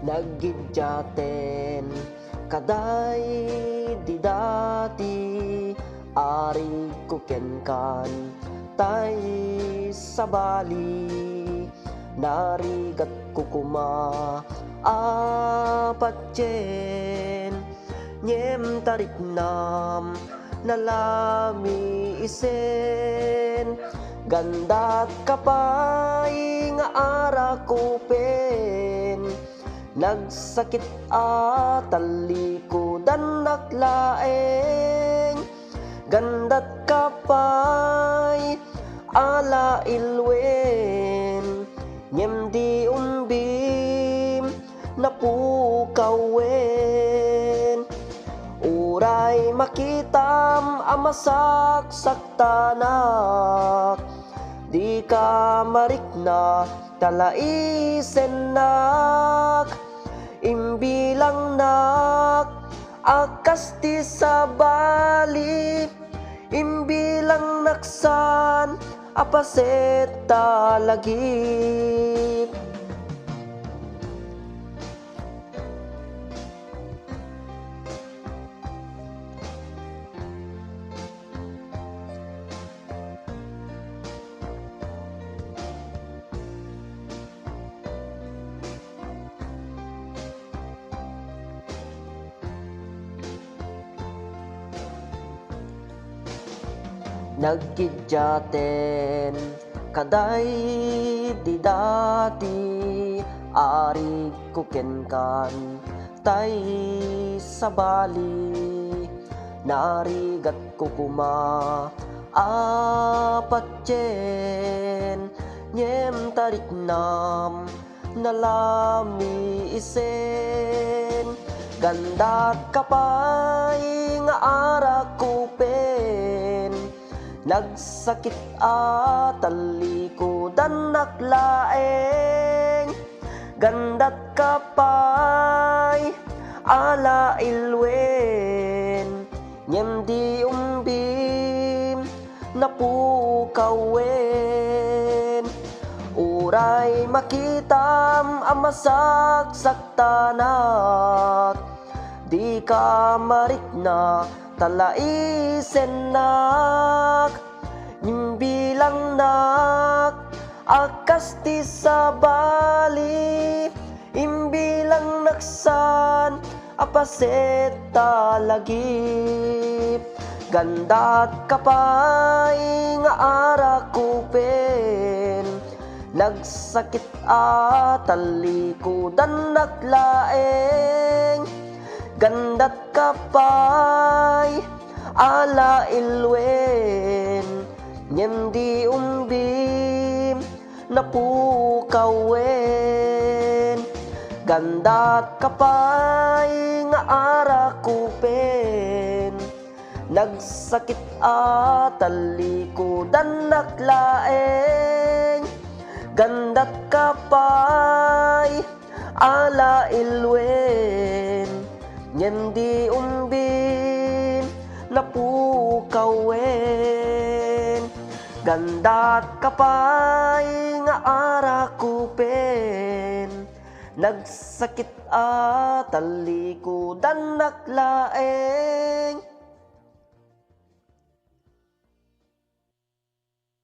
Nagidyaten kaday di dati ari ko kenkan tay sabali narigat ko kuma apatyen nyem tarik nam nalami isen ganda kapay nga ara ko pen nagsakit talikodan naklaeng gandat kapay ala ilwen nyem di umbim napukawen uray makitam amasaksak tanak di ka marikna talaisen nak imbilang nak akas ti sabali imbilang naksan apaseta lagi. Nagkidyaten kaday di dati ari ko kenkan tay sabali narigat ko kuma apatyen nyem tarik nam nalami isen ganda kapay nga ara ko pen nagsakit talikodan naklaeng gandat kapay ala ilwen nyem di umbim napukawen uray makitam amasaksak tanak di ka marikna talaisen nak imbilang nak akas ti sabali imbilang naksan apaseta lagi gandat kapay nga ara ko pen nagsakit talikodan naklaeng gandat kapay ala ilwen nyem di umbim napukawen gandat kapay nga ara ko pen nagsakit talikodan naklaeng gandat kapay ala ilwen nyem di umbim napukawen gandat kapay nga ara ko pen nagsakit talikodan naklaeng